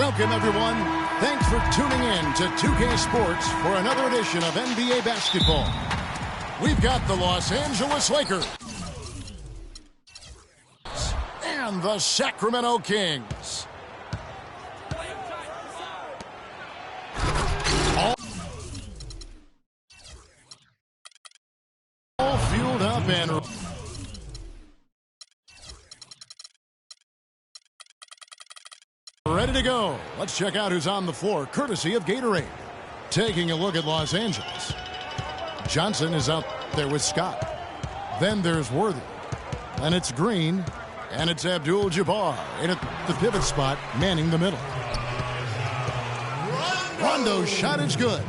Welcome, everyone. Thanks for tuning in to 2K Sports for another edition of NBA basketball. We've got the Los Angeles Lakers and the Sacramento Kings. All fueled up and ready to go. Let's check out who's on the floor, courtesy of Gatorade. Taking a look at Los Angeles. Johnson is out there with Scott. Then there's Worthy. And it's Green. And it's Abdul-Jabbar in at the pivot spot, manning the middle. Rondo's shot is good.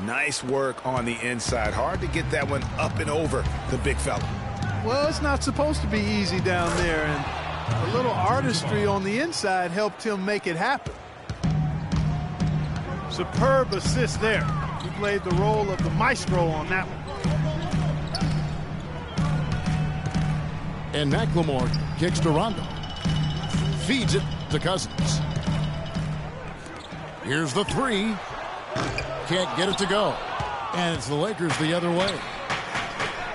Nice work on the inside. Hard to get that one up and over the big fella. Well, it's not supposed to be easy down there, and a little artistry on the inside helped him make it happen. Superb assist there. He played the role of the maestro on that one. And McLemore kicks to Rondo. Feeds it to Cousins. Here's the three. Can't get it to go. And it's the Lakers the other way.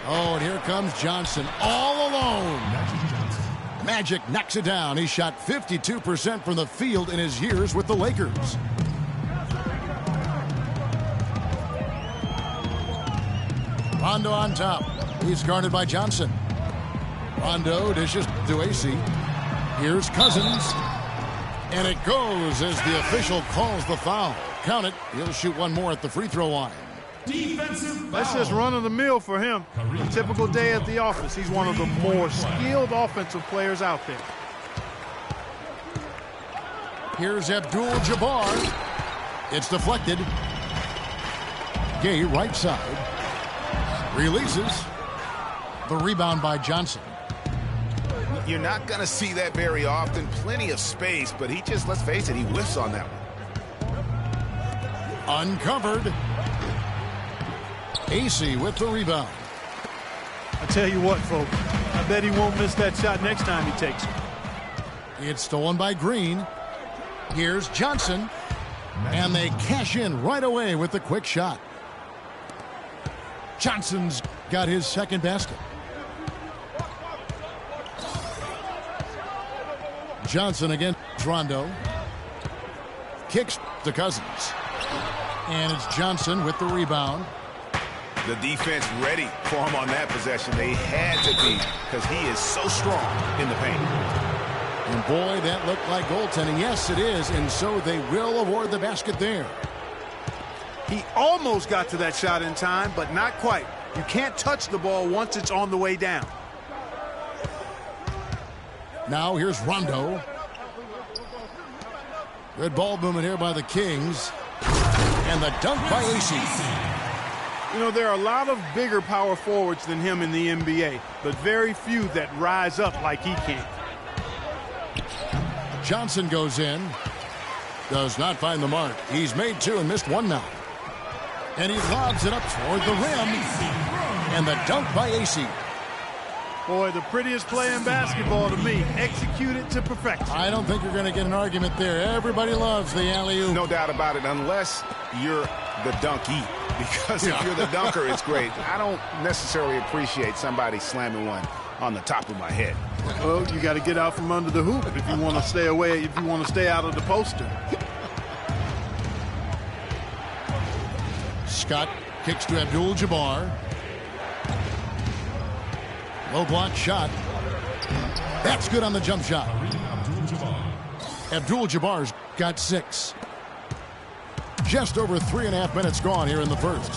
Oh, and here comes Johnson all alone. Magic knocks it down. He shot 52% from the field in his years with the Lakers. Rondo on top. He's guarded by Johnson. Rondo dishes to AC. Here's Cousins. And it goes as the official calls the foul. Count it. He'll shoot one more at the free throw line. That's just run-of-the-mill for him. A typical day at the office. He's one of the more skilled offensive players out there. Here's Abdul-Jabbar. It's deflected. Gay right side. Releases. The rebound by Johnson. You're not going to see that very often. Plenty of space, but he just, let's face it, he whiffs on that one. Uncovered. AC with the rebound. I tell you what, folks, I bet he won't miss that shot next time he takes it. It's stolen by Green. Here's Johnson. And they cash in right away with the quick shot. Johnson's got his second basket. Johnson against Rondo. Kicks to Cousins. And it's Johnson with the rebound. The defense ready for him on that possession. They had to be, because he is so strong in the paint. And boy, that looked like goaltending. Yes, it is, and so they will award the basket there. He almost got to that shot in time, but not quite. You can't touch the ball once it's on the way down. Now here's Rondo. Good ball movement here by the Kings. And the dunk by AC. You know, there are a lot of bigger power forwards than him in the NBA, but very few that rise up like he can. Johnson goes in. Does not find the mark. He's made two and missed one now. And he lobs it up toward the rim. And the dunk by AC. Boy, the prettiest play in basketball to me. Executed to perfection. I don't think you're going to get an argument there. Everybody loves the alley-oop. No doubt about it, unless you're the dunkie. Because if you're the dunker, it's great. I don't necessarily appreciate somebody slamming one on the top of my head. Well, you got to get out from under the hoop if you want to stay away, if you want to stay out of the poster. Scott kicks to Abdul-Jabbar. Low block shot. That's good on the jump shot. Abdul-Jabbar's got 6. Just over 3.5 minutes gone here in the first.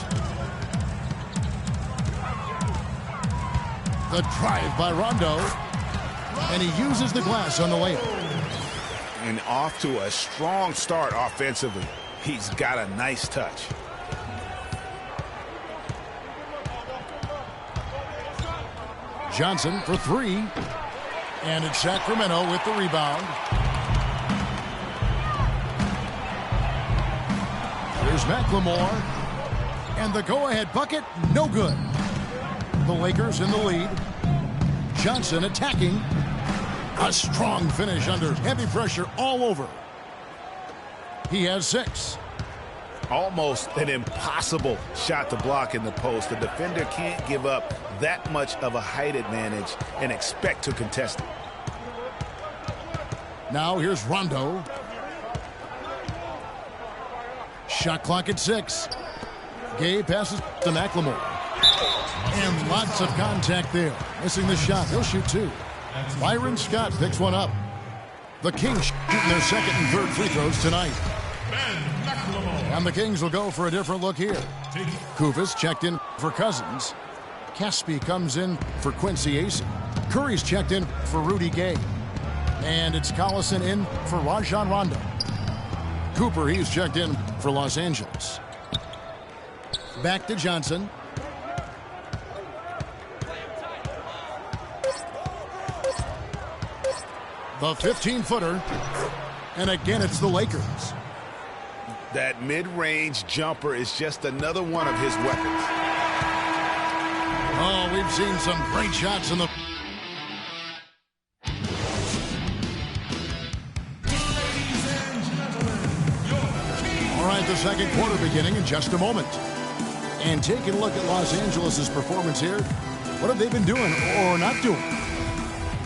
The drive by Rondo. And he uses the glass on the layup. And off to a strong start offensively. He's got a nice touch. Johnson for 3. And it's Sacramento with the rebound. Here's McLemore. And the go-ahead bucket, no good. The Lakers in the lead. Johnson attacking. A strong finish under heavy pressure all over. He has 6. Almost an impossible shot to block in the post. The defender can't give up that much of a height advantage and expect to contest it. Now here's Rondo. Shot clock at 6. Gay passes to McLemore. And lots of contact there. Missing the shot. He'll shoot 2. Byron Scott picks one up. The Kings shooting their second and third free throws tonight. And the Kings will go for a different look here. Koufos checked in for Cousins. Caspi comes in for Quincy Asen. Curry's checked in for Rudy Gay. And it's Collison in for Rajon Rondo. Cooper, he's checked in for Los Angeles. Back to Johnson. The 15-footer. And again, it's the Lakers. That mid-range jumper is just another one of his weapons. Oh, we've seen some great shots in the... All right, the second quarter beginning in just a moment. And taking a look at Los Angeles' performance here. What have they been doing or not doing?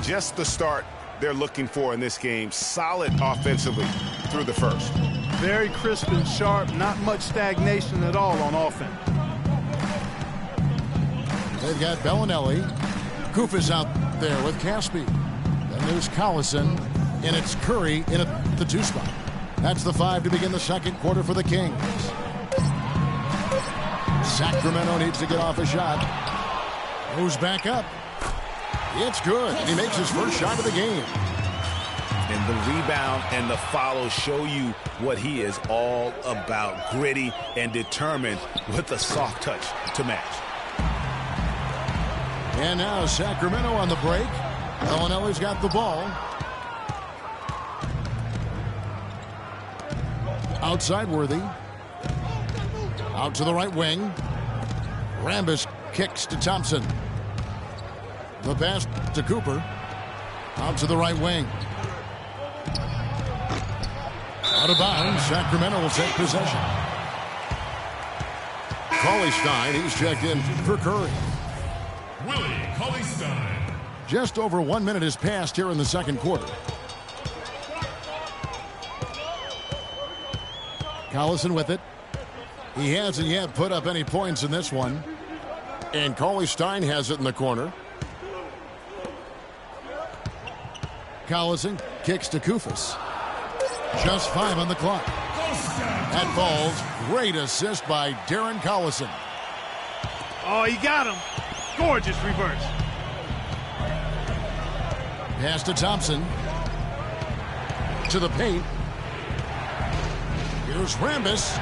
Just the start they're looking for in this game. Solid offensively through the first. Very crisp and sharp. Not much stagnation at all on offense. They've got Bellinelli. Koufos out there with Caspi. Then there's Collison. And it's Curry in at the 2 spot. That's the 5 to begin the second quarter for the Kings. Sacramento needs to get off a shot. Moves back up. It's good. And he makes his first shot of the game. And the rebound and the follow show you what he is all about. Gritty and determined with a soft touch to match. And now Sacramento on the break. Bellinelli's got the ball. Outside Worthy. Out to the right wing. Rambis kicks to Thompson. The pass to Cooper. Out to the right wing. Out of bounds. Sacramento will take possession. Cauley-Stein, he's checked in for Curry. Willie Cauley-Stein. Just over 1 minute has passed here in the second quarter. Collison with it. He hasn't yet put up any points in this one. And Cauley-Stein has it in the corner. Collison kicks to Koufos. Just 5 on the clock. That falls. Great assist by Darren Collison. Oh, he got him. Gorgeous reverse. Pass to Thompson. To the paint. Here's Rambis.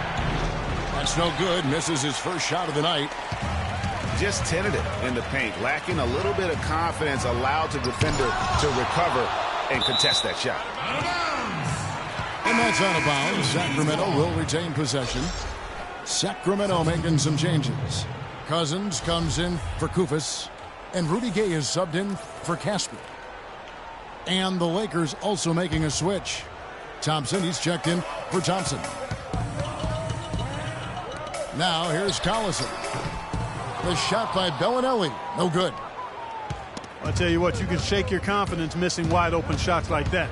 That's no good. Misses his first shot of the night. Just tentative in the paint. Lacking a little bit of confidence. Allowed the defender to recover and contest that shot. And that's out of bounds. Sacramento will retain possession. Sacramento making some changes. Cousins comes in for Koufos. And Rudy Gay is subbed in for Caspi. And the Lakers also making a switch. Thompson, he's checked in for Thompson. Now here's Collison. The shot by Bellinelli. No good. I'll tell you what, you can shake your confidence missing wide open shots like that.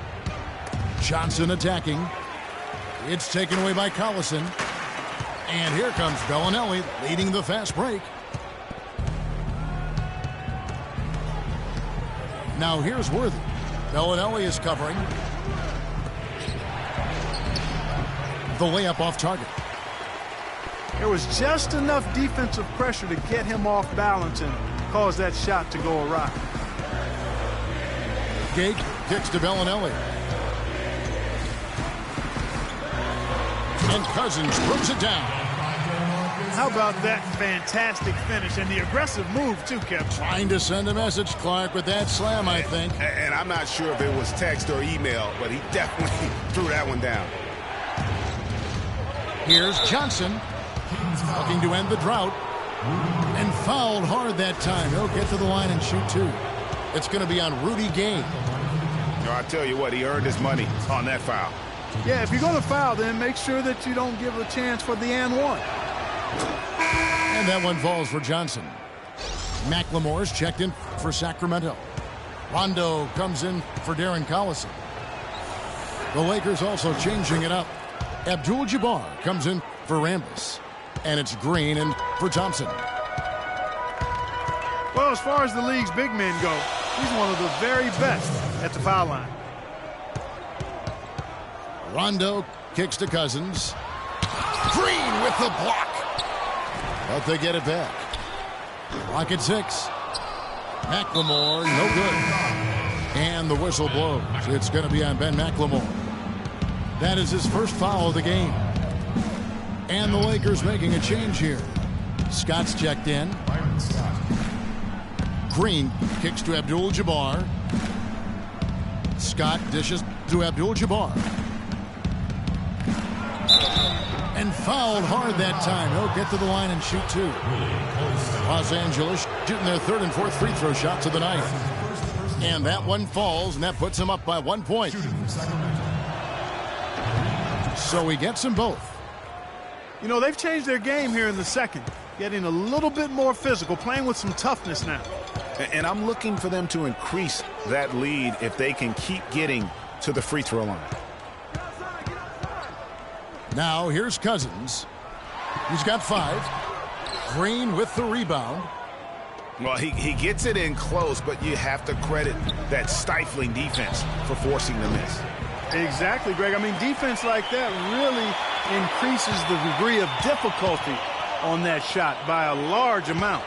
Johnson attacking. It's taken away by Collison. And here comes Bellinelli leading the fast break. Now here's Worthy. Bellinelli is covering. The layup off target. There was just enough defensive pressure to get him off balance and cause that shot to go awry. Gage kicks to Bellinelli. And Cousins throws it down. How about that fantastic finish and the aggressive move too, Kevin? Trying to send a message, Clark, with that slam, I think. And I'm not sure if it was text or email, but he definitely threw that one down. Here's Johnson. Looking to end the drought. And fouled hard that time. He'll get to the line and shoot 2. It's going to be on Rudy Gay. I tell you what, he earned his money on that foul. Yeah, if you're going to foul, then make sure that you don't give a chance for the and one. And that one falls for Johnson. McLemore's checked in for Sacramento. Rondo comes in for Darren Collison. The Lakers also changing it up. Abdul-Jabbar comes in for Rambis. And it's Green in for Thompson. Well, as far as the league's big men go, he's one of the very best at the foul line. Rondo kicks to Cousins. Green with the block. But they get it back. Clock at 6. McLemore, no good. And the whistle blows. It's going to be on Ben McLemore. That is his first foul of the game. And the Lakers making a change here. Scott's checked in. Green kicks to Abdul-Jabbar. Scott dishes to Abdul-Jabbar. And fouled hard that time. He'll get to the line and shoot two. Los Angeles shooting their third and fourth free throw shots of the night. And that one falls, and that puts him up by 1 point. So he gets them both. You know, they've changed their game here in the second, getting a little bit more physical, playing with some toughness now. And I'm looking for them to increase that lead if they can keep getting to the free throw line. Now here's Cousins. He's got 5. Green with the rebound. Well, he gets it in close, but you have to credit that stifling defense for forcing the miss. Exactly, Greg. I mean, defense like that really increases the degree of difficulty on that shot by a large amount.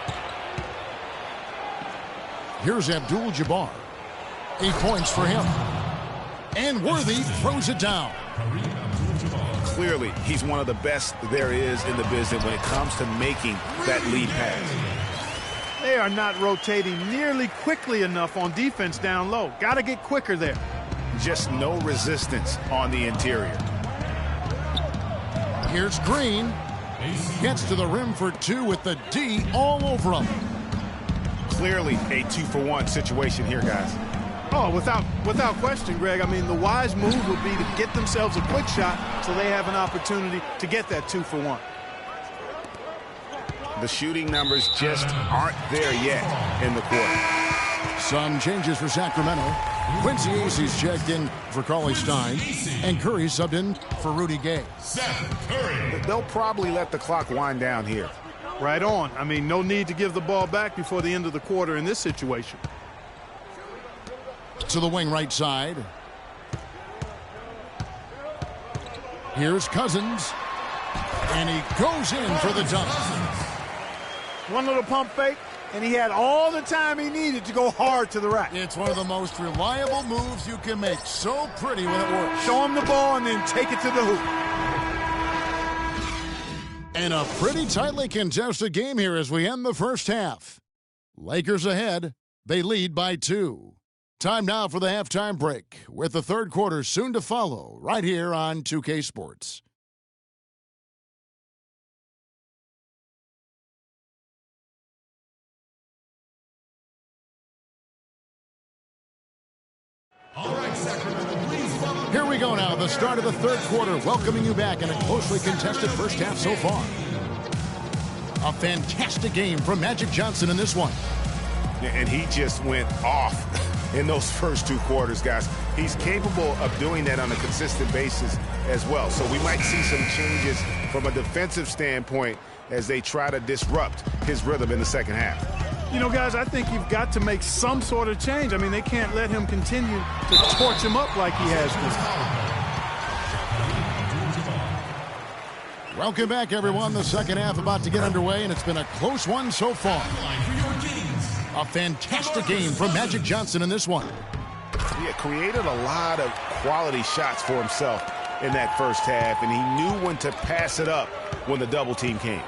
Here's Abdul-Jabbar. 8 points for him. And Worthy throws it down. Clearly, he's one of the best there is in the business when it comes to making that lead pass. They are not rotating nearly quickly enough on defense down low. Got to get quicker there. Just no resistance on the interior. Here's Green. Gets to the rim for 2 with the D all over him. Clearly a 2-for-1 situation here, guys. Oh, without question, Greg. I mean, the wise move would be to get themselves a quick shot so they have an opportunity to get that 2-for-1. The shooting numbers just aren't there yet in the quarter. Some changes for Sacramento. Quincy Aces checked in for Cauley Stein. And Curry subbed in for Rudy Gay. Seth Curry. They'll probably let the clock wind down here. Right on. I mean, no need to give the ball back before the end of the quarter in this situation. To the wing right side. Here's Cousins. And he goes in for the dunk. One little pump fake, and he had all the time he needed to go hard to the rack. It's one of the most reliable moves you can make. So pretty when it works. Show him the ball and then take it to the hoop. And a pretty tightly contested game here as we end the first half. Lakers ahead. They lead by 2. Time now for the halftime break, with the third quarter soon to follow, right here on 2K Sports. All right, Sacramento, please follow. Here we go now, the start of the third quarter, welcoming you back in a closely contested first half so far. A fantastic game from Magic Johnson in this one. And he just went off in those first 2 quarters, guys. He's capable of doing that on a consistent basis as well. So we might see some changes from a defensive standpoint as they try to disrupt his rhythm in the second half. You know, guys, I think you've got to make some sort of change. I mean, they can't let him continue to torch him up like he has been. Welcome back, everyone. The second half about to get underway, and it's been a close one so far. A fantastic game from Magic Johnson in this one. He created a lot of quality shots for himself in that first half, and he knew when to pass it up when the double team came.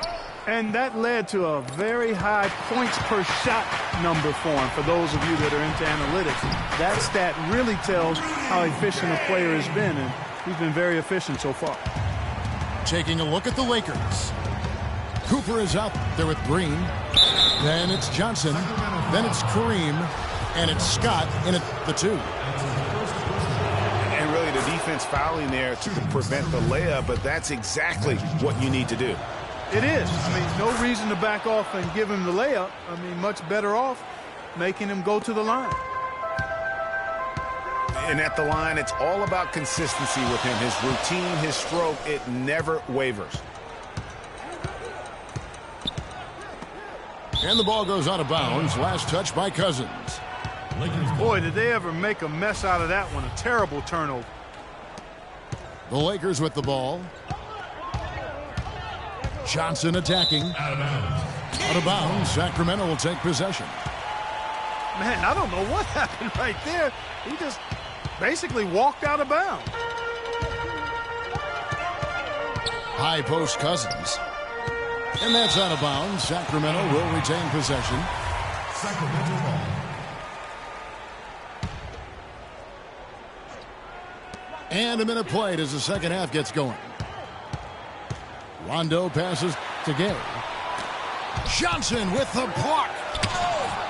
And that led to a very high points per shot number for him. For those of you that are into analytics, that stat really tells how efficient a player has been, and he's been very efficient so far. Taking a look at the Lakers. Cooper is out there with Green. Then it's Johnson. Then it's Kareem. And it's Scott in at the 2. And really, the defense defense fouling there to prevent the layup, but that's exactly what you need to do. It is. I mean, no reason to back off and give him the layup. I mean, much better off making him go to the line. And at the line, it's all about consistency with him. His routine, his stroke, it never wavers. And the ball goes out of bounds. Last touch by Cousins. Boy, did they ever make a mess out of that one. A terrible turnover. The Lakers with the ball. Johnson attacking. Out of bounds. Out of bounds. Sacramento will take possession. Man, I don't know what happened right there. He just basically walked out of bounds. High post Cousins. And that's out of bounds. Sacramento will retain possession. Sacramento ball. And a minute played as the second half gets going. Rondo passes to Gay. Johnson with the block.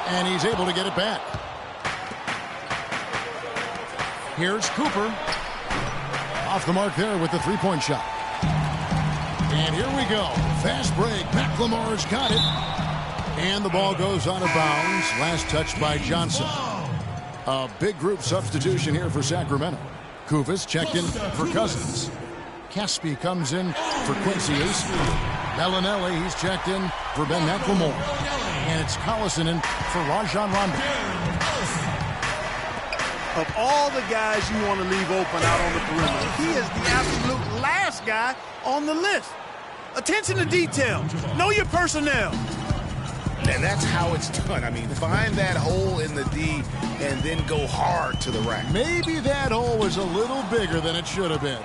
And he's able to get it back. Here's Cooper. Off the mark there with the three-point shot. And here we go. Fast break. McLemore's got it. And the ball goes out of bounds. Last touch by Johnson. A big group substitution here for Sacramento. Kufis checked in for Cousins. Caspi comes in for Quincy Ace. Bellinelli, he's checked in for Ben McLemore. And it's Collison in for Rajon Rondo. Of all the guys you want to leave open out on the perimeter, he is the absolute last guy on the list. Attention to detail. Know your personnel. And that's how it's done. I mean, find that hole in the D and then go hard to the rack. Maybe that hole was a little bigger than it should have been.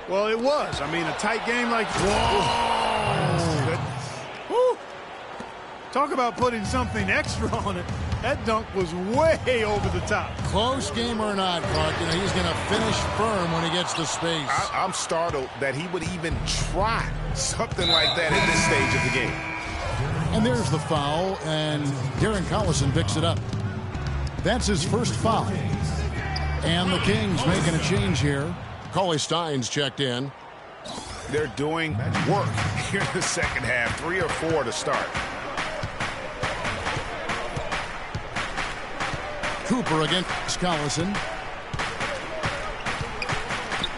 Well, it was. I mean, a tight game like this. Whoa. Woo. Talk about putting something extra on it. That dunk was way over the top. Close game or not, Clark, you know, he's going to finish firm when he gets the space. I'm startled that he would even try something like that at this stage of the game. And there's the foul, and Darren Collison picks it up. That's his first foul. And the Kings making a change here. Cauley Stein's checked in. They're doing work here in the second half. 3 or 4 to start. Cooper against Collison.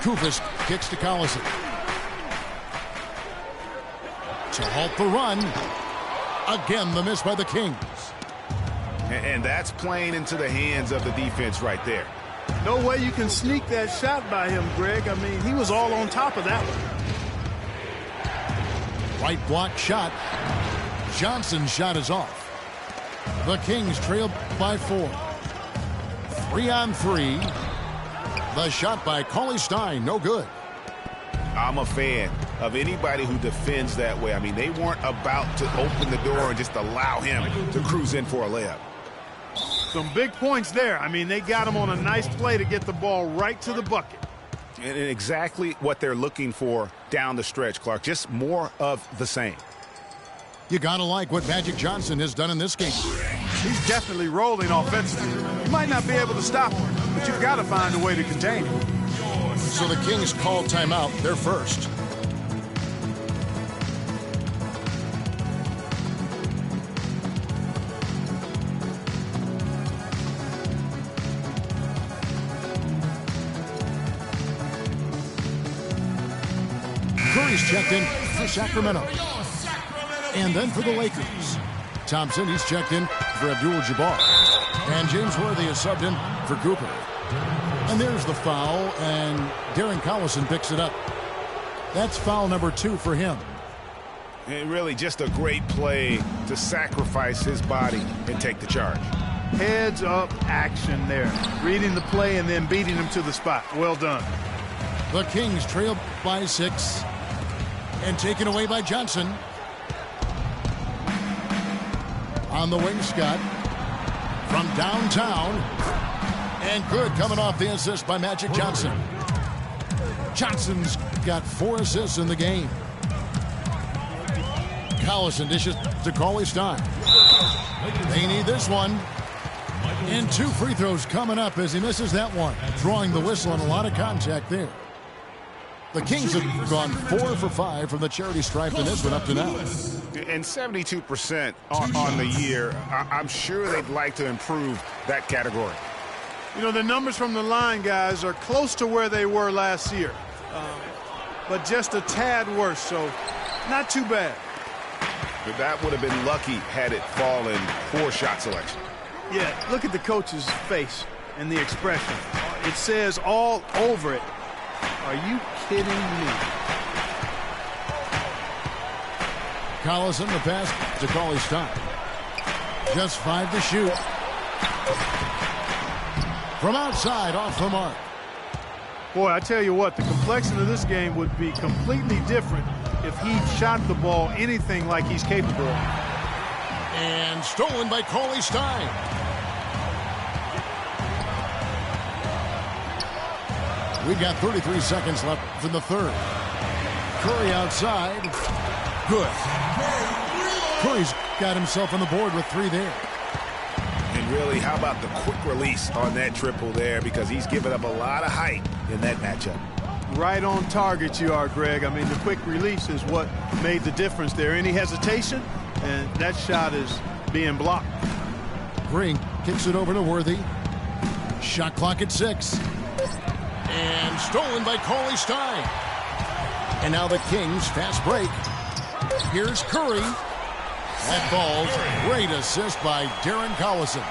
Kufis kicks to Collison. To halt the run. Again, the miss by the Kings. And that's playing into the hands of the defense right there. No way you can sneak that shot by him, Greg. I mean, he was all on top of that one. Right block shot. Johnson's shot is off. The Kings trail by 4. 3-on-3. The shot by Cauley Stein, no good. I'm a fan of anybody who defends that way. I mean, they weren't about to open the door and just allow him to cruise in for a layup. Some big points there. I mean, they got him on a nice play to get the ball right to the bucket. And exactly what they're looking for down the stretch, Clark. Just more of the same. You gotta like what Magic Johnson has done in this game. He's definitely rolling offensively. You might not be able to stop him, but you've got to find a way to contain him. So the Kings call timeout. They're first. Curry's checked in for Sacramento. And then for the Lakers. Thompson, he's checked in for Abdul-Jabbar. And James Worthy is subbed in for Cooper. And there's the foul, and Darren Collison picks it up. That's foul number 2 for him. And really just a great play to sacrifice his body and take the charge. Heads up action there. Reading the play and then beating him to the spot. Well done. The Kings trail by 6 and taken away by Johnson. On the wing, Scott. From downtown. And good coming off the assist by Magic Johnson. Johnson's got 4 assists in the game. Collison dishes to Cauley Stein. They need this one. And 2 free throws coming up as he misses that one. Drawing the whistle and a lot of contact there. The Kings have gone 4 for 5 from the charity stripe in this one up to now. And 72% on the year. I'm sure they'd like to improve that category. You know, the numbers from the line, guys, are close to where they were last year. But just a tad worse, so not too bad. But that would have been lucky had it fallen poor shot selection. Yeah, look at the coach's face and the expression. It says all over it, "Are you kidding me?" Collison, the pass to Cauley-Stein. Just 5 to shoot. From outside, off the mark. Boy, I tell you what, the complexion of this game would be completely different if he shot the ball anything like he's capable of. And stolen by Cauley-Stein. We've got 33 seconds left in the third. Curry outside. Good. Curry's got himself on the board with 3 there. And really, how about the quick release on that triple there, because he's given up a lot of height in that matchup. Right on target you are, Greg. I mean, the quick release is what made the difference there. Any hesitation, and that shot is being blocked. Green kicks it over to Worthy. Shot clock at 6. And stolen by Cauley-Stein. And now the Kings fast break. Here's Curry. That ball's great assist by Darren Collison.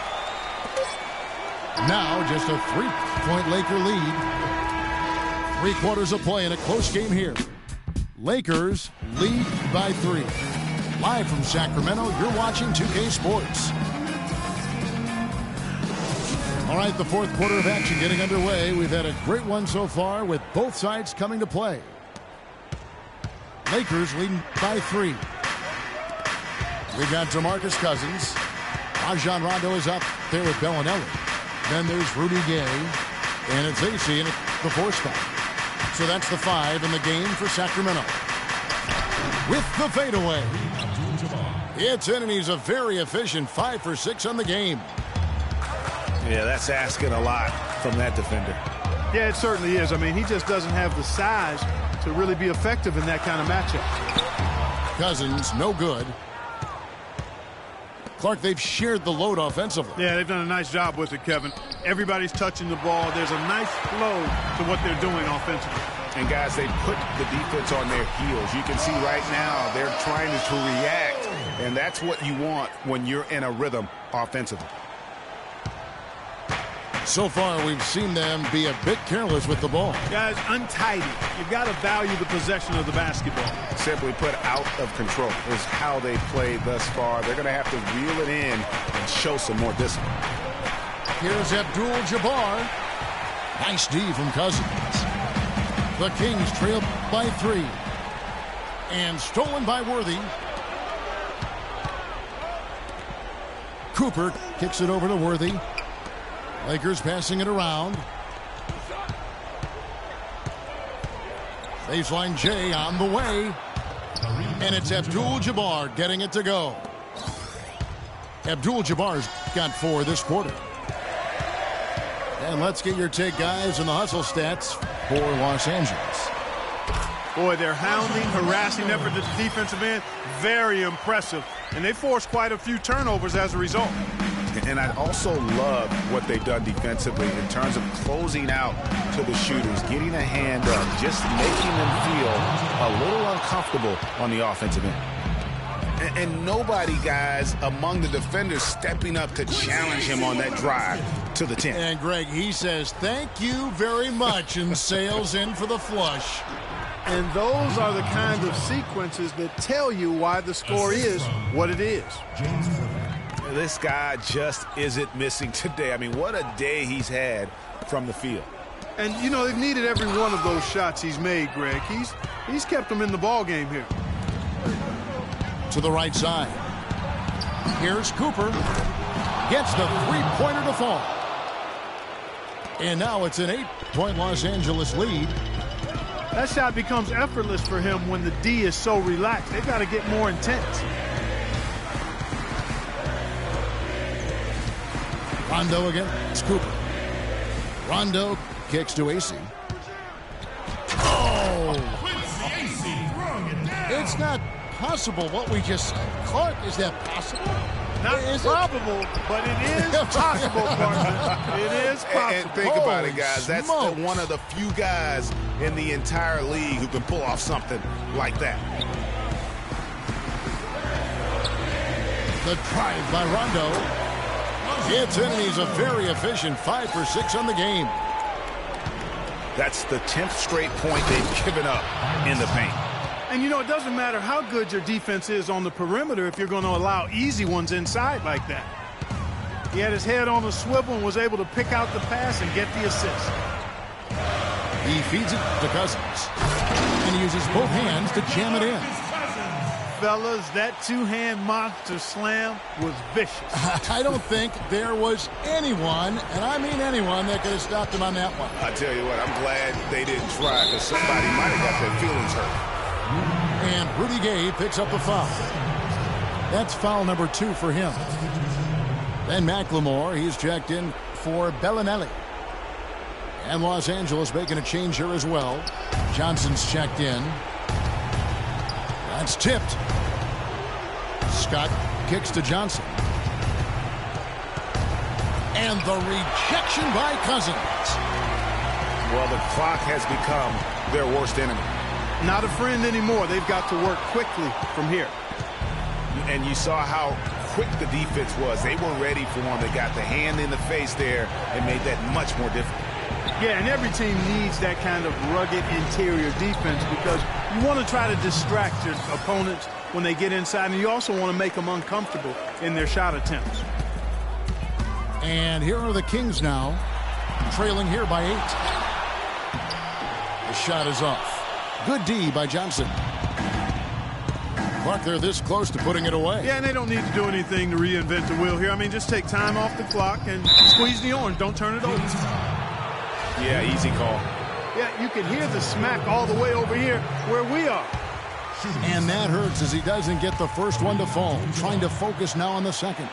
Now just a 3-point Laker lead. 3 quarters of play in a close game here. Lakers lead by 3. Live from Sacramento, you're watching 2K Sports. All right, the fourth quarter of action getting underway. We've had a great one so far with both sides coming to play. Lakers leading by 3. We've got DeMarcus Cousins. Rajon Rondo is up there with Bellinelli. Then there's Rudy Gay. And it's AC in the 4 spot. So that's the 5 in the game for Sacramento. With the fadeaway. It's in, and he's a very efficient 5 for 6 on the game. Yeah, that's asking a lot from that defender. Yeah, it certainly is. I mean, he just doesn't have the size to really be effective in that kind of matchup. Cousins, no good. Clark, they've shared the load offensively. Yeah, they've done a nice job with it, Kevin. Everybody's touching the ball. There's a nice flow to what they're doing offensively. And, guys, they put the defense on their heels. You can see right now they're trying to react, and that's what you want when you're in a rhythm offensively. So far, we've seen them be a bit careless with the ball. Guys, untidy. You've got to value the possession of the basketball. Simply put, out of control is how they played thus far. They're going to have to reel it in and show some more discipline. Here's Abdul-Jabbar. Nice D from Cousins. The Kings trail by 3. And stolen by Worthy. Cooper kicks it over to Worthy. Lakers passing it around. Baseline J on the way. And it's Abdul-Jabbar getting it to go. Abdul-Jabbar's got 4 this quarter. And let's get your take, guys, on the hustle stats for Los Angeles. Boy, their hounding, harassing effort at the defensive end, very impressive. And they forced quite a few turnovers as a result. And I also love what they've done defensively in terms of closing out to the shooters, getting a hand up, just making them feel a little uncomfortable on the offensive end. And nobody, guys, among the defenders stepping up to challenge him on that drive to the 10. And, Greg, he says, thank you very much, and sails in for the flush. And those are the kind of sequences that tell you why the score is what it is. This guy just isn't missing today. I mean, what a day he's had from the field. And, you know, they've needed every one of those shots he's made, Greg. He's kept them in the ball game here. To the right side. Here's Cooper. Gets the 3-pointer to fall. And now it's an 8-point Los Angeles lead. That shot becomes effortless for him when the D is so relaxed. They've got to get more intense. Rondo again. It's Cooper. Rondo kicks to AC. Oh! It's not possible what we just said. Clark, is that possible? Not probable, but it is possible, partner. It is possible. And think about it, guys. Holy That's smokes. one of the few guys in the entire league who can pull off something like that. The drive by Rondo. It's in, and he's a very efficient 5 for 6 on the game. That's the 10th straight point they've given up in the paint. And, you know, it doesn't matter how good your defense is on the perimeter if you're going to allow easy ones inside like that. He had his head on a swivel and was able to pick out the pass and get the assist. He feeds it to Cousins. And he uses both hands to jam it in. Fellas, that two-hand monster slam was vicious. I don't think there was anyone, and I mean anyone, that could have stopped him on that one. I tell you what, I'm glad they didn't try because somebody might have got their feelings hurt. And Rudy Gay picks up the foul. That's foul number 2 for him. Then McLemore, he's checked in for Bellinelli. And Los Angeles making a change here as well. Johnson's checked in. That's tipped. Scott kicks to Johnson. And the rejection by Cousins. Well, the clock has become their worst enemy. Not a friend anymore. They've got to work quickly from here. And you saw how quick the defense was. They were ready for him. They got the hand in the face there and made that much more difficult. Yeah, and every team needs that kind of rugged interior defense because you want to try to distract your opponents when they get inside, and you also want to make them uncomfortable in their shot attempts. And here are the Kings now, trailing here by 8. The shot is off. Good D by Johnson. Clark, they're this close to putting it away. Yeah, and they don't need to do anything to reinvent the wheel here. I mean, just take time off the clock and squeeze the orange. Don't turn it over. Yeah, easy call. Yeah, you can hear the smack all the way over here where we are. And that hurts as he doesn't get the first one to fall. Trying to focus now on the second.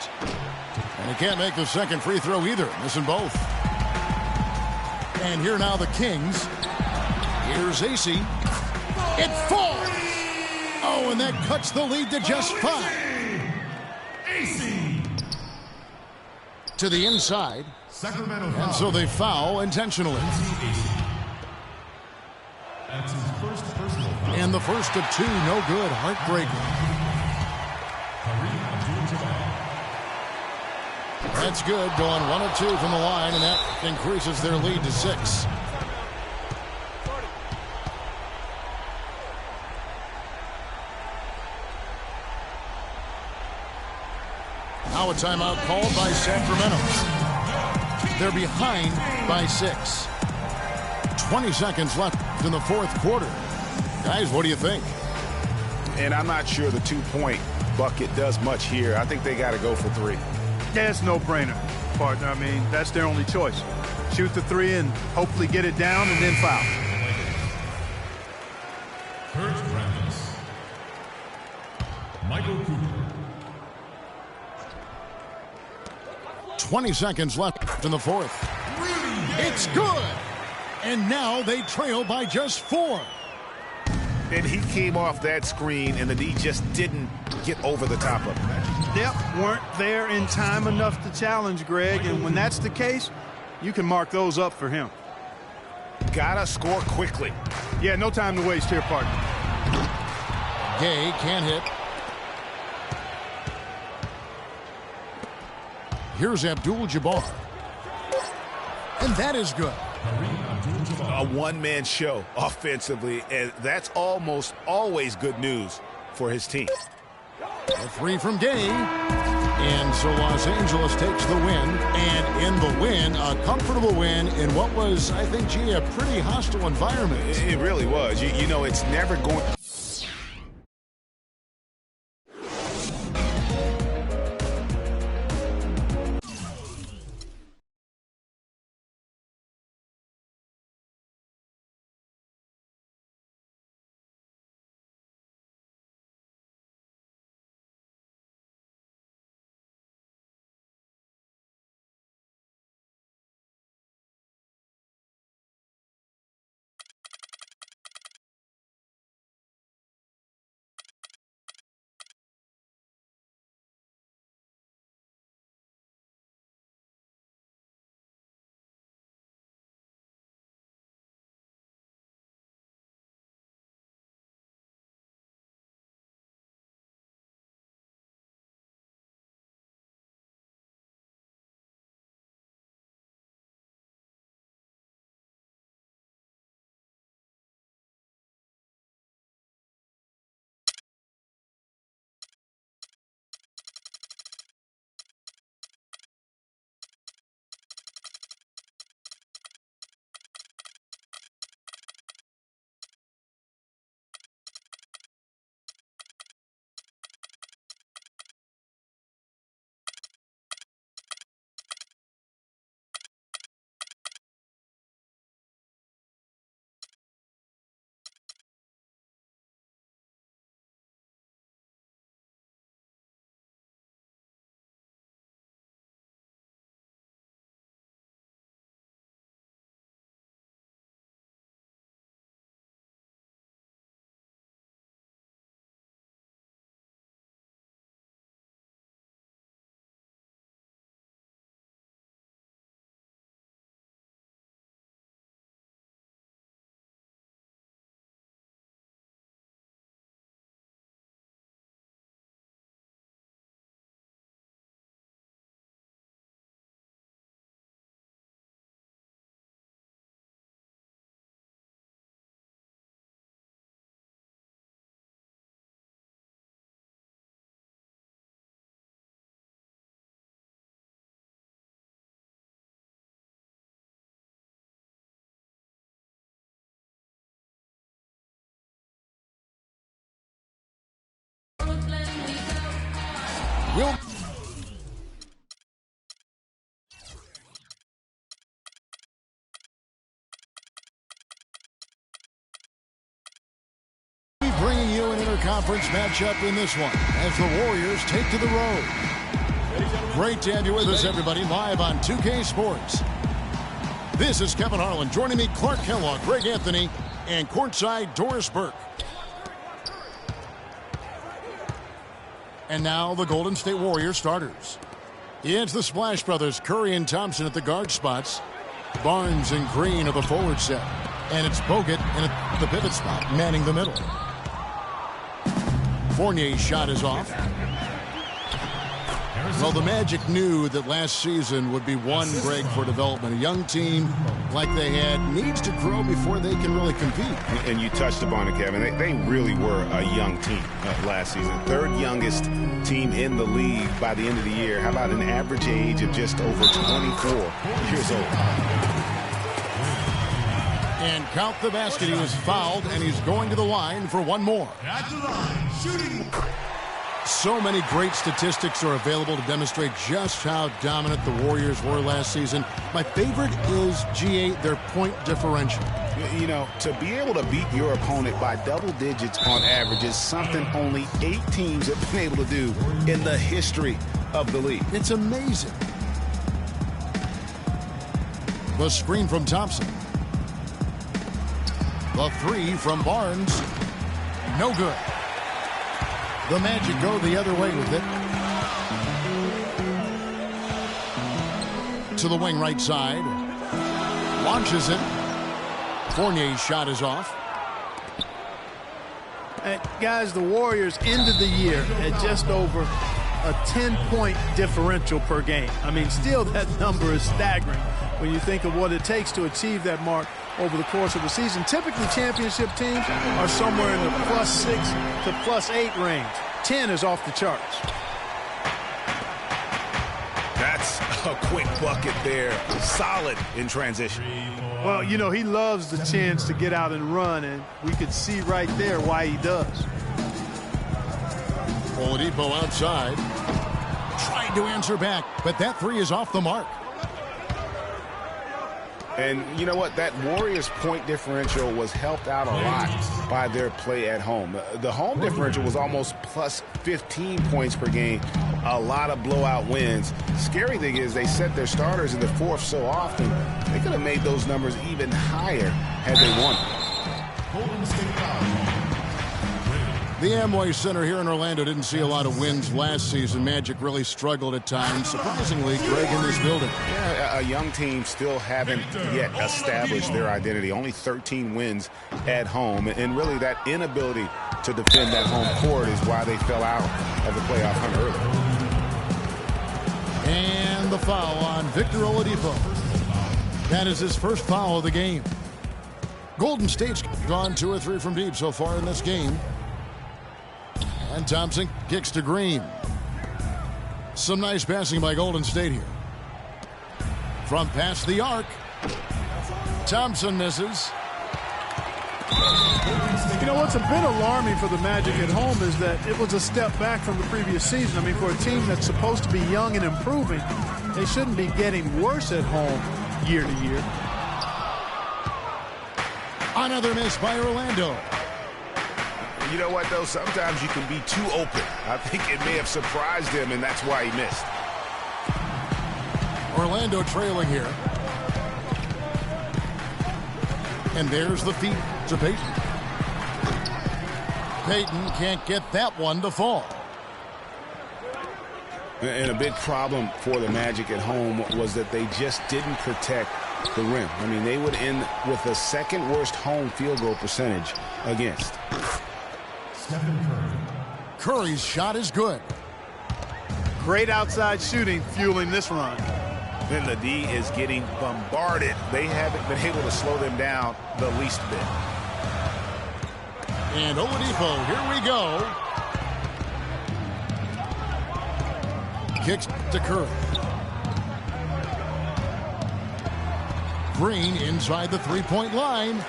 And he can't make the second free throw either. Missing both. And here now the Kings. Here's AC. It falls. Oh, and that cuts the lead to just 5. AC. To the inside. Sacramento foul. And so they foul intentionally. That's his first personal foul. And the first of 2, no good. Heartbreaker. Kareem Abdul-Jabbar. That's good. Going 1 of 2 from the line, and that increases their lead to 6. Now a timeout called by Sacramento. They're behind by 6. 20 seconds left in the fourth quarter. Guys, what do you think? And I'm not sure the 2-point bucket does much here. I think they got to go for 3. Yeah, it's no-brainer, partner. I mean, that's their only choice. Shoot the 3 and hopefully get it down and then foul. Kurt Rambis. Michael Cooper. 20 seconds left in the fourth. It's good. And now they trail by just 4. And he came off that screen, and the D just didn't get over the top of him. Yep, weren't there in time enough to challenge Greg, and when that's the case, you can mark those up for him. Gotta score quickly. Yeah, no time to waste here, partner. Gay can't hit. Here's Abdul-Jabbar. And that is good. A one-man show offensively, and that's almost always good news for his team. A 3 from Gay. And so Los Angeles takes the win. And in the win, a comfortable win in what was, I think, gee, a pretty hostile environment. It really was. You know, it's never going... We'll be bringing you an interconference matchup in this one as the Warriors take to the road. Great to have you with us, everybody, live on 2K Sports. This is Kevin Harlan. Joining me, Clark Kellogg, Greg Anthony, and courtside Doris Burke. And now the Golden State Warriors starters. It's the Splash Brothers, Curry and Thompson at the guard spots. Barnes and Green are the forward set. And it's Bogut in at the pivot spot, manning the middle. Fournier's shot is off. Well, the Magic knew that last season would be one, Greg, for development. A young team like they had needs to grow before they can really compete. And you touched upon it, Kevin. They really were a young team last season. Third youngest team in the league by the end of the year. How about an average age of just over 24 years old? And count the basket. He was fouled, and he's going to the line for one more. At the line, shooting. So many great statistics are available to demonstrate just how dominant the Warriors were last season. My favorite is, G8, their point differential. You know, to be able to beat your opponent by double digits on average is something only 8 teams have been able to do in the history of the league. It's amazing. The screen from Thompson. The three from Barnes. No good. The Magic go the other way with it. To the wing right side. Launches it. Fournier's shot is off. Guys, the Warriors ended the year at just over a 10-point differential per game. I mean, still that number is staggering when you think of what it takes to achieve that mark over the course of a season. Typically, championship teams are somewhere in the +6 to +8 range. 10 is off the charts. That's a quick bucket there. Solid in transition. Well, you know, he loves the chance to get out and run, and we could see right there why he does. Oladipo outside. Tried to answer back, but that three is off the mark. And you know what? That Warriors point differential was helped out a lot by their play at home. The home differential was almost plus 15 points per game. A lot of blowout wins. Scary thing is they set their starters in the fourth so often, they could have made those numbers even higher had they won. Golden State foul. The Amway Center here in Orlando didn't see a lot of wins last season. Magic really struggled at times. Surprisingly, Greg, in this building. Yeah, a young team still haven't yet established their identity. Only 13 wins at home. And really that inability to defend that home court is why they fell out of the playoff hunt early. And the foul on Victor Oladipo. That is his first foul of the game. Golden State's gone 2 or 3 from deep so far in this game. And Thompson kicks to Green. Some nice passing by Golden State here. From past the arc. Thompson misses. You know, what's a bit alarming for the Magic at home is that it was a step back from the previous season. I mean, for a team that's supposed to be young and improving, they shouldn't be getting worse at home year to year. Another miss by Orlando. You know what, though? Sometimes you can be too open. I think it may have surprised him, and that's why he missed. Orlando trailing here. And there's the feed to Payton. Payton can't get that one to fall. And a big problem for the Magic at home was that they just didn't protect the rim. I mean, they would end with the second worst home field goal percentage against. Stephen Curry. Curry's shot is good. Great outside shooting fueling this run. Then the D is getting bombarded. They haven't been able to slow them down the least bit. And Oladipo, here we go. Kicks to Curry. Green inside the three-point line.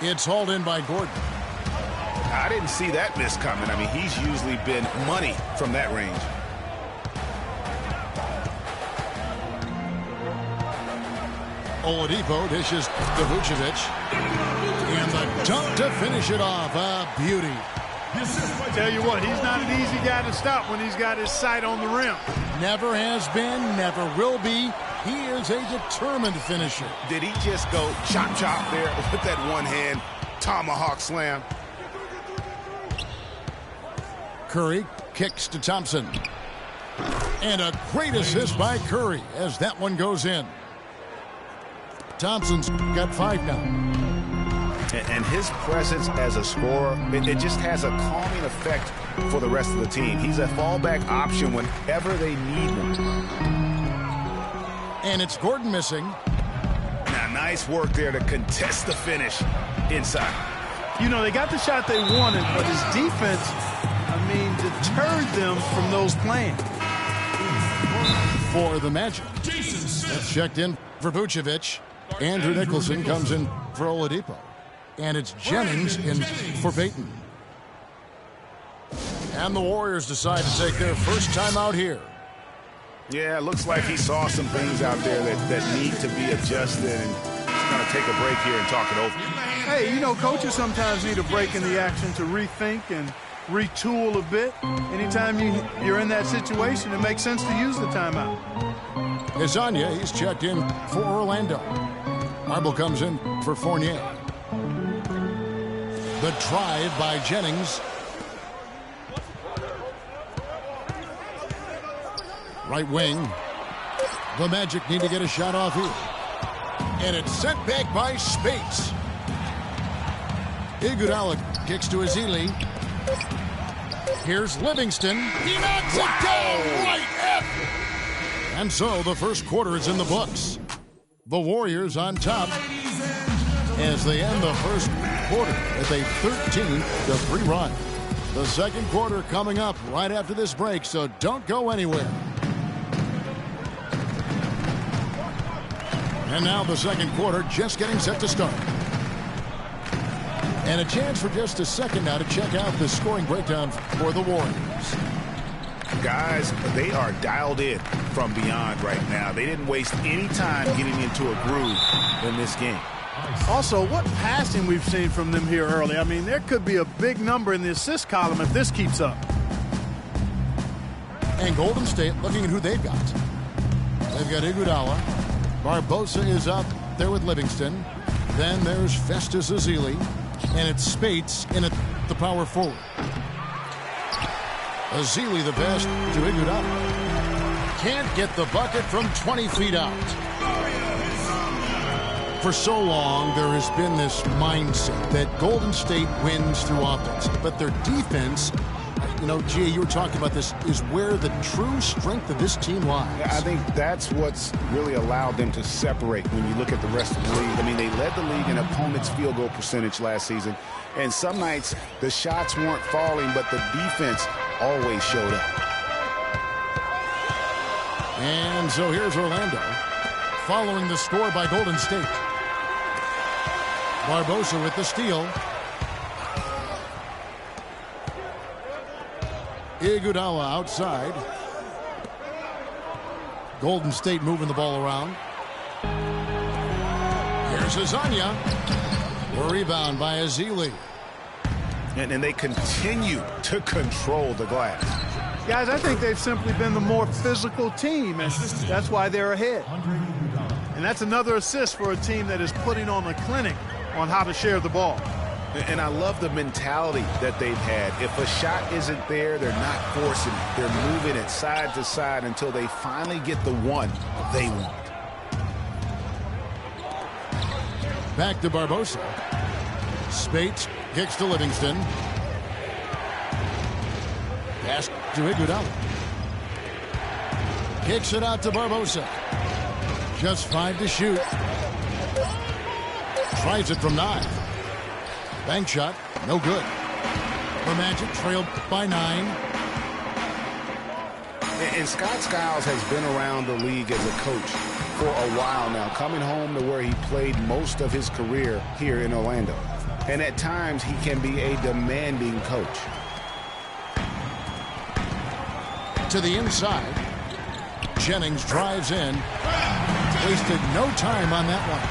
It's hauled in by Gordon. I didn't see that miss coming. I mean, he's usually been money from that range. Oladipo dishes to Vucevic. And the dunk to finish it off. A beauty. Tell you what, he's not an easy guy to stop when he's got his sight on the rim. Never has been, never will be. He is a determined finisher. Did he just go chop there with that one hand tomahawk slam? Curry kicks to Thompson. And a great assist by Curry as that one goes in. Thompson's got 5 now. And his presence as a scorer, it just has a calming effect for the rest of the team. He's a fallback option whenever they need one. And it's Gordon missing. Now, nice work there to contest the finish inside. You know, they got the shot they wanted, but his defense, deterred them from those plans. For the Magic. That's checked in for Vucevic. Andrew Nicholson comes in for Oladipo. And it's Jennings in for Payton. And the Warriors decide to take their first time out here. Yeah, it looks like he saw some things out there that need to be adjusted, and he's going to take a break here and talk it over. Hey, you know, coaches sometimes need a break in the action to rethink and retool a bit. Anytime you're in that situation, it makes sense to use the timeout. Hezonja, he's checked in for Orlando. Marble comes in for Fournier. The drive by Jennings. Right wing. The Magic need to get a shot off here. And it's sent back by Speights. Iguodala kicks to Ezeli. Here's Livingston. He knocks it down right at. And so the first quarter is in the books. The Warriors on top as they end the first quarter with a 13-3 run. The second quarter coming up right after this break, so don't go anywhere. And now the second quarter just getting set to start. And a chance for just a second now to check out the scoring breakdown for the Warriors. Guys, they are dialed in from beyond right now. They didn't waste any time getting into a groove in this game. Also, what passing we've seen from them here early. There could be a big number in the assist column if this keeps up. And Golden State looking at who they've got. They've got Iguodala. Barbosa is up there with Livingston. Then there's Festus Ezeli. And it's Speights in at the power forward. Ezeli the best to Iguodala. Can't get the bucket from 20 feet out. For so long, there has been this mindset that Golden State wins through offense. But their defense, G, you were talking about this, is where the true strength of this team lies. I think that's what's really allowed them to separate when you look at the rest of the league. They led the league in opponents' field goal percentage last season. And some nights, the shots weren't falling, but the defense always showed up. And so here's Orlando, following the score by Golden State. Barbosa with the steal. Iguodala outside. Golden State moving the ball around. Here's Hezonja. A rebound by Ezeli. And they continue to control the glass. Guys, I think they've simply been the more physical team, and that's why they're ahead. And that's another assist for a team that is putting on a clinic on how to share the ball. And I love the mentality that they've had. If a shot isn't there, they're not forcing it. They're moving it side to side until they finally get the one they want. Back to Barbosa. Speights kicks to Livingston. Pass to Iguodala. Kicks it out to Barbosa. Just 5 to shoot. Tries it from 9. Bank shot, no good. The Magic trailed by 9. And Scott Skiles has been around the league as a coach for a while now, coming home to where he played most of his career here in Orlando. And at times, he can be a demanding coach. To the inside. Jennings drives in. wasted no time on that one.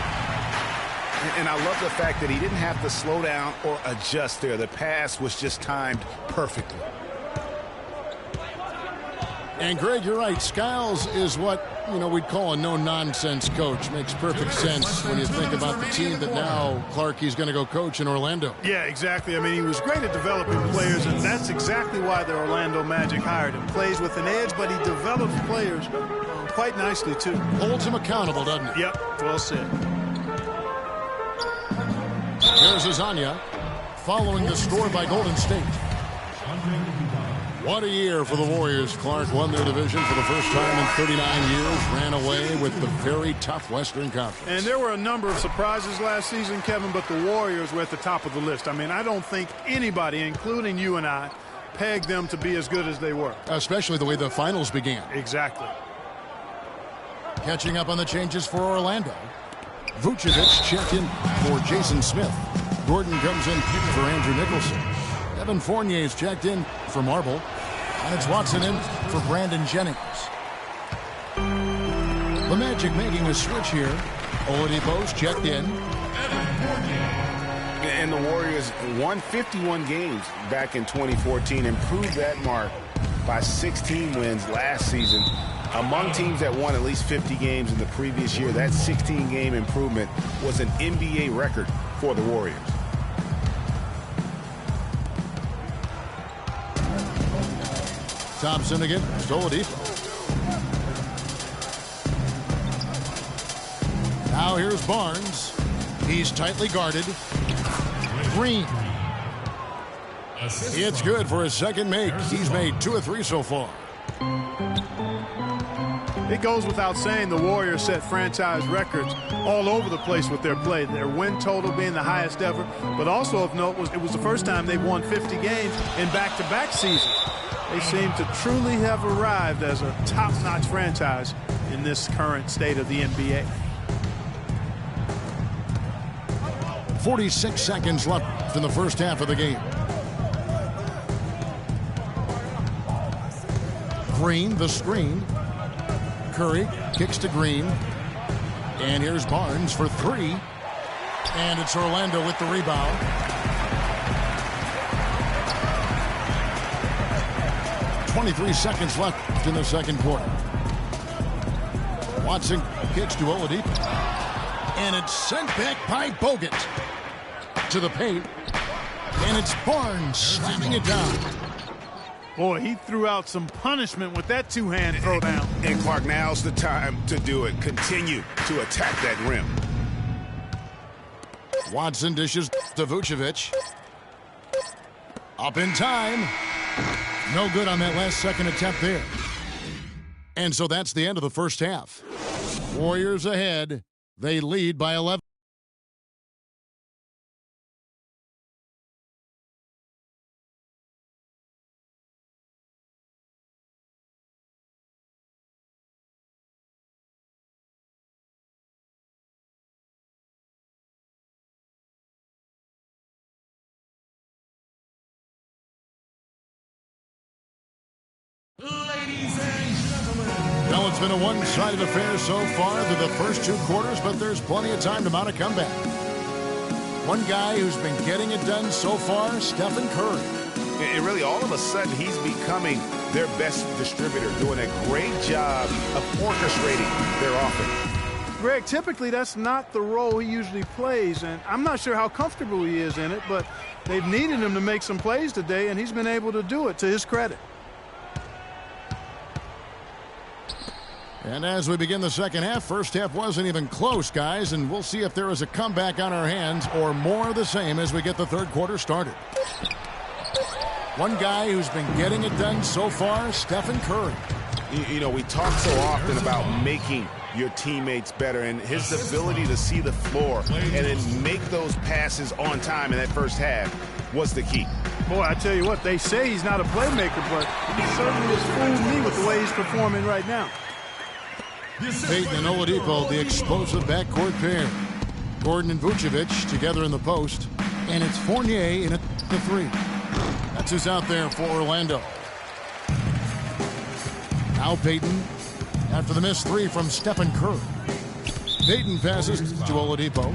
And I love the fact that he didn't have to slow down or adjust there. The pass was just timed perfectly. And Greg, you're right. Skiles is what, we'd call a no-nonsense coach. Makes perfect sense when you think about the team that now Clarkie's going to go coach in Orlando. Yeah, exactly. I mean, he was great at developing players, and that's exactly why the Orlando Magic hired him. Plays with an edge, but he develops players quite nicely, too. Holds him accountable, doesn't he? Yep, well said. There's Azania following the score by Golden State. What a year for the Warriors. Clark won their division for the first time in 39 years, ran away with the very tough Western Conference. And there were a number of surprises last season, Kevin, but the Warriors were at the top of the list. I mean, I don't think anybody, including you and I, pegged them to be as good as they were. Especially the way the finals began. Exactly. Catching up on the changes for Orlando. Vucevic checked in for Jason Smith. Gordon comes in for Andrew Nicholson. Evan Fournier's checked in for Marble. And it's Watson in for Brandon Jennings. The Magic making a switch here. Oladipo's checked in. And the Warriors won 51 games back in 2014, improved that mark by 16 wins last season. Among teams that won at least 50 games in the previous year, that 16-game improvement was an NBA record for the Warriors. Thompson again. Oladipo. Now here's Barnes. He's tightly guarded. Green. It's good for his second make. He's made 2 of 3 so far. It goes without saying the Warriors set franchise records all over the place with their play. Their win total being the highest ever, but also of note it was the first time they've won 50 games in back-to-back seasons. They seem to truly have arrived as a top-notch franchise in this current state of the NBA. 46 seconds left in the first half of the game. Green, the screen. Curry kicks to Green. And here's Barnes for 3. And it's Orlando with the rebound. .23 seconds left in the second quarter. Watson kicks to Oladipo. And it's sent back by Bogut to the paint. And it's Barnes slamming it down. Boy, he threw out some punishment with that two-hand throwdown. And Clark, now's the time to do it. Continue to attack that rim. Watson dishes to Vucevic. Up in time. No good on that last second attempt there. And so that's the end of the first half. Warriors ahead. They lead by 11. Well, it's been a one-sided affair so far through the first 2 quarters, but there's plenty of time to mount a comeback. One guy who's been getting it done so far, Stephen Curry. And really, all of a sudden, he's becoming their best distributor, doing a great job of orchestrating their offense. Greg, typically that's not the role he usually plays, and I'm not sure how comfortable he is in it, but they've needed him to make some plays today, and he's been able to do it to his credit. And as we begin the second half, first half wasn't even close, guys, and we'll see if there is a comeback on our hands or more of the same as we get the third quarter started. One guy who's been getting it done so far, Stephen Curry. You know, we talk so often about making your teammates better, and his ability to see the floor and then make those passes on time in that first half was the key. Boy, I tell you what, they say he's not a playmaker, but he certainly has fooled me with the way he's performing right now. Payton and Oladipo, the explosive backcourt pair. Gordon and Vucevic together in the post. And it's Fournier in at the 3. That's who's out there for Orlando. Now Payton after the missed 3 from Stephen Curry. Payton passes to Oladipo.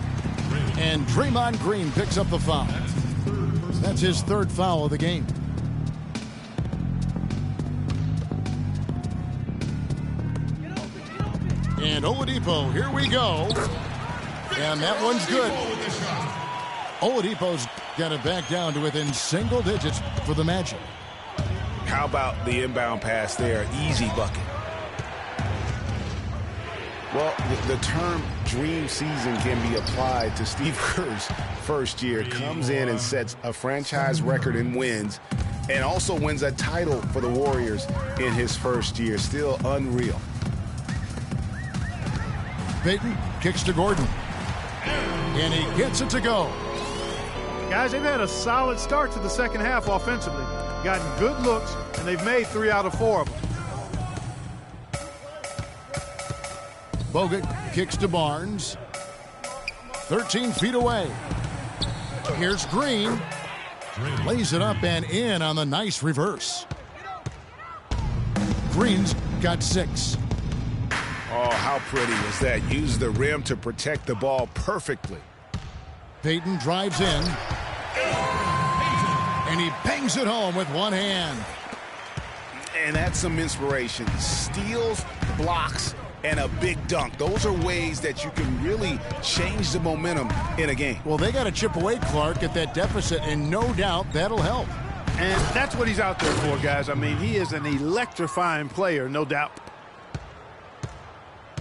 And Draymond Green picks up the foul. That's his third foul of the game. And Oladipo, here we go. And that one's good. Oladipo's got it back down to within single digits for the Magic. How about the inbound pass there? Easy bucket. Well, the term dream season can be applied to Steve Kerr's first year. Comes in and sets a franchise record in wins and also wins a title for the Warriors in his first year. Still unreal. Payton kicks to Gordon. And he gets it to go. Guys, they've had a solid start to the second half offensively. Gotten good looks, and they've made 3 out of 4 of them. Bogut kicks to Barnes. 13 feet away. Here's Green. Lays it up and in on the nice reverse. Green's got 6. Oh, how pretty was that? Used the rim to protect the ball perfectly. Payton drives in. And he bangs it home with one hand. And that's some inspiration. Steals, blocks, and a big dunk. Those are ways that you can really change the momentum in a game. Well, they got to chip away, Clark, at that deficit, and no doubt that'll help. And that's what he's out there for, guys. I mean, he is an electrifying player, no doubt.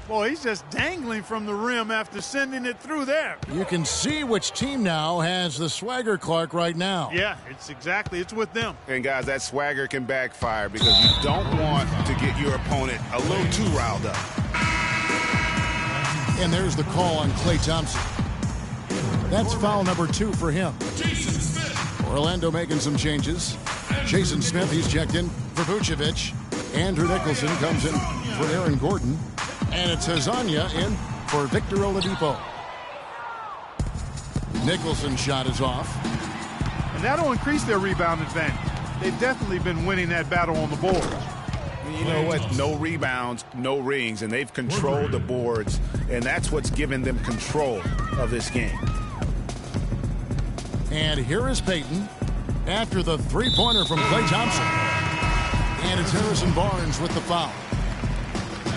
Boy, he's just dangling from the rim after sending it through there. You can see which team now has the swagger, Clark, right now. Yeah, it's with them. And, guys, that swagger can backfire because you don't want to get your opponent a little too riled up. And there's the call on Klay Thompson. That's foul number 2 for him. Orlando making some changes. Jason Smith, he's checked in for Vucevic. Andrew Nicholson comes in for Aaron Gordon. And it's Hezonja in for Victor Oladipo. Nicholson's shot is off. And that'll increase their rebound advantage. They've definitely been winning that battle on the boards. You know what? No rebounds, no rings, and they've controlled the boards, and that's what's given them control of this game. And here is Payton after the three-pointer from Klay Thompson. And it's Harrison Barnes with the foul.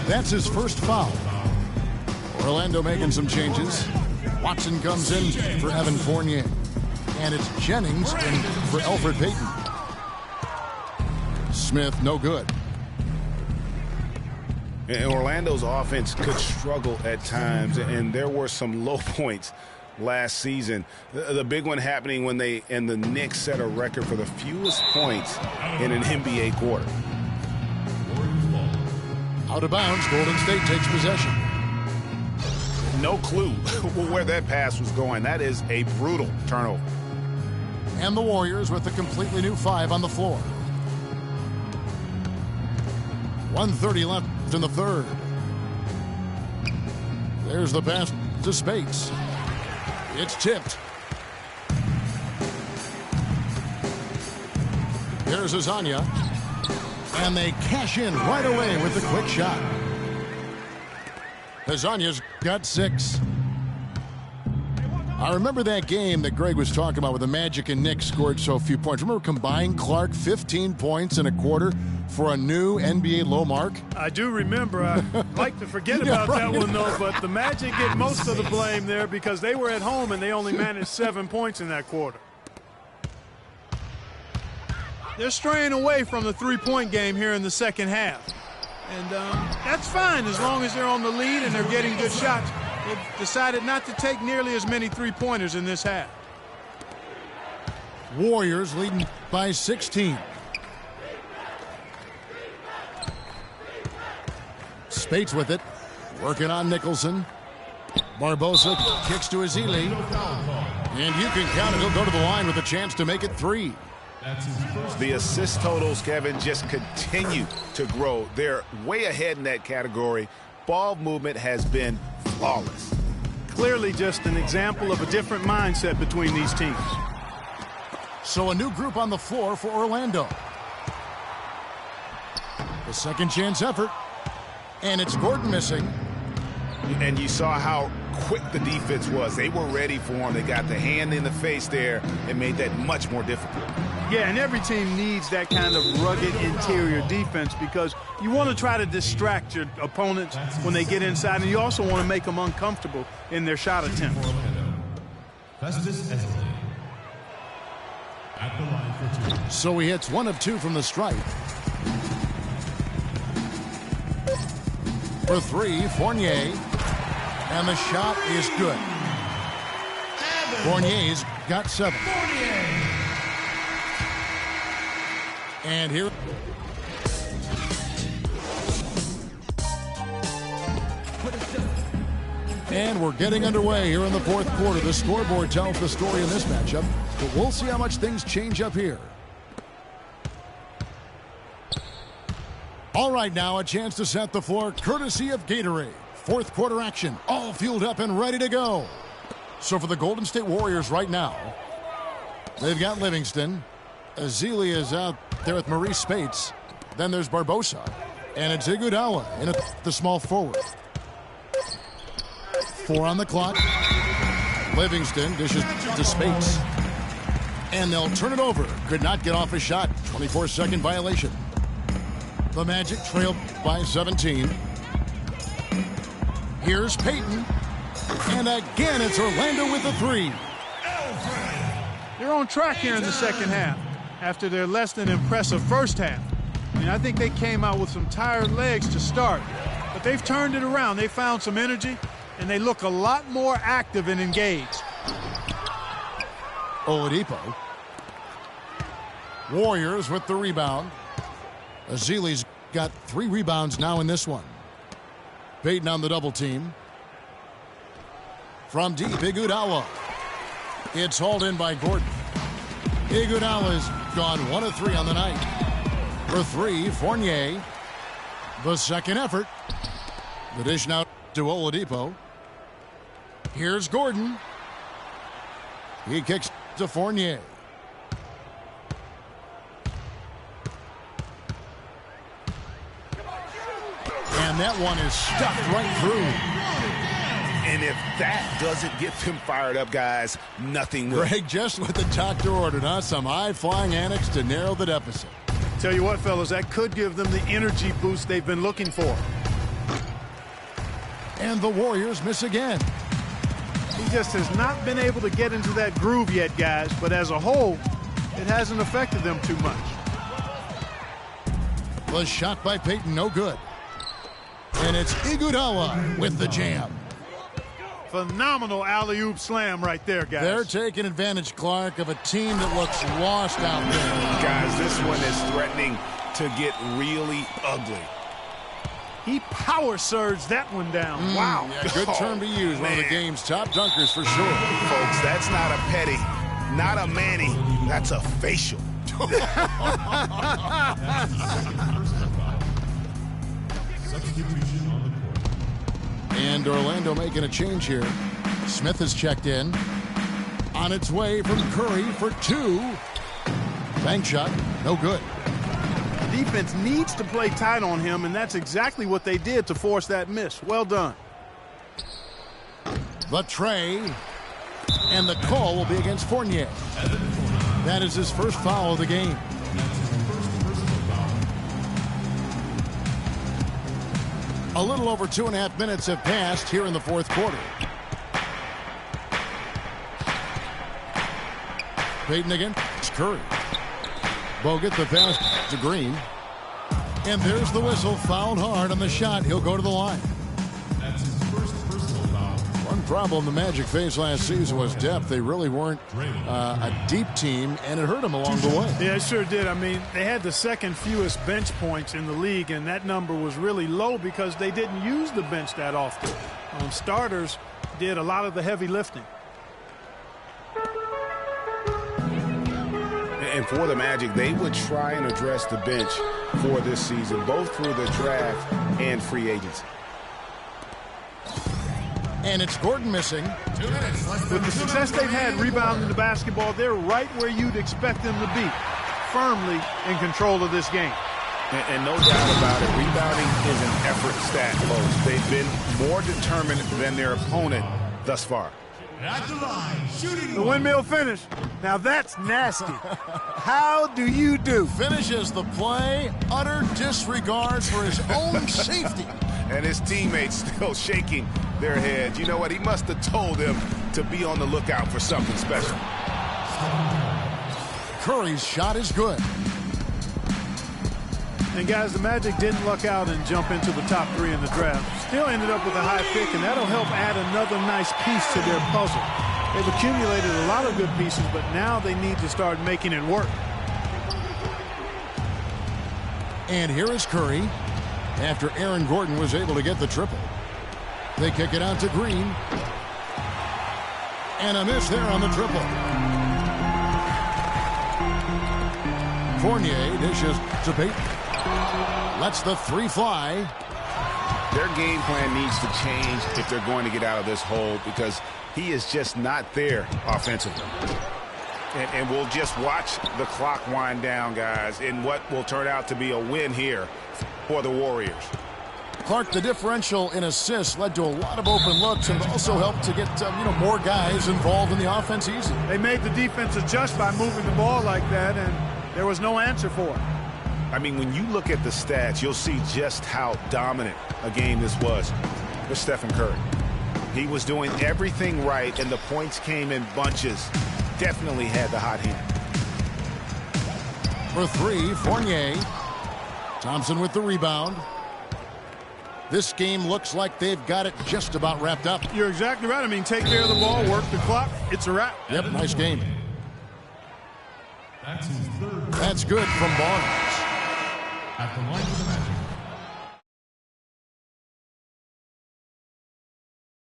That's his first foul. Orlando making some changes. Watson comes in for Evan Fournier. And it's Jennings in for Elfrid Payton. Smith, no good. And Orlando's offense could struggle at times, and there were some low points last season. The big one happening when the Knicks set a record for the fewest points in an NBA quarter. Out of bounds, Golden State takes possession. No clue where that pass was going. That is a brutal turnover. And the Warriors with a completely new 5 on the floor. 1:30 left in the third. There's the pass to Spates. It's tipped. There's Hezonja. And they cash in right away with the quick shot. Hezonja's got 6. I remember that game that Greg was talking about with the Magic and Knicks scored so few points. Remember combined, Clark, 15 points in a quarter for a new NBA low mark? I do remember. I'd like to forget about that one, though, but the Magic get most of the blame there because they were at home and they only managed 7 points in that quarter. They're straying away from the three-point game here in the second half. And that's fine as long as they're on the lead and they're getting good shots. They've decided not to take nearly as many three-pointers in this half. Warriors leading by 16. Spates with it. Working on Nicholson. Barbosa kicks to Ezeli. And you can count it. He'll go to the line with a chance to make it 3. The assist totals, Kevin, just continue to grow. They're way ahead in that category. Ball movement has been flawless. Clearly just an example of a different mindset between these teams. So a new group on the floor for Orlando. The second chance effort. And it's Gordon missing. And you saw how quick the defense was. They were ready for him. They got the hand in the face there and made that much more difficult. Yeah, and every team needs that kind of rugged interior defense because you want to try to distract your opponents when they get inside, and you also want to make them uncomfortable in their shot attempts. Festus Ezeli. At the line for 2. So he hits 1 of 2 from the stripe. For 3, Fournier. And the shot is good. Fournier's got 7. And here. And we're getting underway here in the fourth quarter. The scoreboard tells the story in this matchup, but we'll see how much things change up here. All right, now a chance to set the floor courtesy of Gatorade. Fourth quarter action, all fueled up and ready to go. So for the Golden State Warriors right now, they've got Livingston. Ezeli is out there with Maurice Spates. Then there's Barbosa. And it's Iguodala in at the small forward. 4 on the clock. Livingston dishes to Spates. And they'll turn it over. Could not get off a shot. 24-second violation. The Magic trail by 17. Here's Payton. And again, it's Orlando with the 3. They're on track here in the second half after their less than impressive first half. I mean, I think they came out with some tired legs to start, but they've turned it around. They found some energy, and they look a lot more active and engaged. Oladipo. Warriors with the rebound. Ezeli's got 3 rebounds now in this one. Payton on the double team. From deep, Iguodala. It's hauled in by Gordon. Iguodala's gone 1 of 3 on the night. For 3, Fournier. The second effort. The dish now to Oladipo. Here's Gordon. He kicks to Fournier. And that one is stuffed right through. And if that doesn't get them fired up, guys, nothing will. Greg, just what the doctor ordered, huh? Some high-flying annex to narrow the deficit. Tell you what, fellas, that could give them the energy boost they've been looking for. And the Warriors miss again. He just has not been able to get into that groove yet, guys, but as a whole, it hasn't affected them too much. The shot by Payton, no good. And it's Iguodala with the jam. Phenomenal alley-oop slam right there, guys. They're taking advantage, Clark, of a team that looks lost out there. Guys, this one is threatening to get really ugly. He power surged that one down. Wow. Yeah, good term to use. One of the game's top dunkers for sure. Folks, that's not a petty, not a Manny. That's a facial. Substitution on the court. And Orlando making a change here. Smith has checked in. On its way from Curry for 2. Bank shot, no good. The defense needs to play tight on him, and that's exactly what they did to force that miss. Well done. The tray. And the call will be against Fournier. That is his first foul of the game. A little over 2.5 minutes have passed here in the fourth quarter. Payton against Curry. Bogut the pass to Green. And there's the whistle. Fouled hard on the shot. He'll go to the line. That's his first personal foul. One problem the Magic faced last season was depth. They really weren't a deep team, and it hurt them along the way. Yeah, it sure did. I mean, they had the second fewest bench points in the league, and that number was really low because they didn't use the bench that often. Starters did a lot of the heavy lifting. And for the Magic, they would try and address the bench for this season, both through the draft and free agency. And it's Gordon missing. 2 minutes. With the success they've had rebounding the basketball, they're right where you'd expect them to be, firmly in control of this game. And no doubt about it, rebounding is an effort stat, folks. They've been more determined than their opponent thus far. At the line, shooting The windmill finish. Now that's nasty. How do you do? Finishes the play, utter disregard for his own safety. And his teammates still shaking their heads. You know what? He must have told them to be on the lookout for something special. Curry's shot is good. And guys, the Magic didn't luck out and jump into the top 3 in the draft. Still ended up with a high pick, and that'll help add another nice piece to their puzzle. They've accumulated a lot of good pieces, but now they need to start making it work. And here is Curry after Aaron Gordon was able to get the triple. They kick it out to Green. And a miss there on the triple. Fournier dishes to Payton. Lets the 3 fly. Their game plan needs to change if they're going to get out of this hole, because he is just not there offensively. And we'll just watch the clock wind down, guys, in what will turn out to be a win here for the Warriors. Clark, the differential in assists led to a lot of open looks and also helped to get more guys involved in the offense easy. They made the defense adjust by moving the ball like that, and there was no answer for it. I mean, when you look at the stats, you'll see just how dominant a game this was for Stephen Curry. He was doing everything right, and the points came in bunches. Definitely had the hot hand. For 3, Fournier. Thompson with the rebound. This game looks like they've got it just about wrapped up. You're exactly right. I mean, take care of the ball, work the clock. It's a wrap. Yep, nice game. That's his third. That's good from Barnes. At the line of the Magic,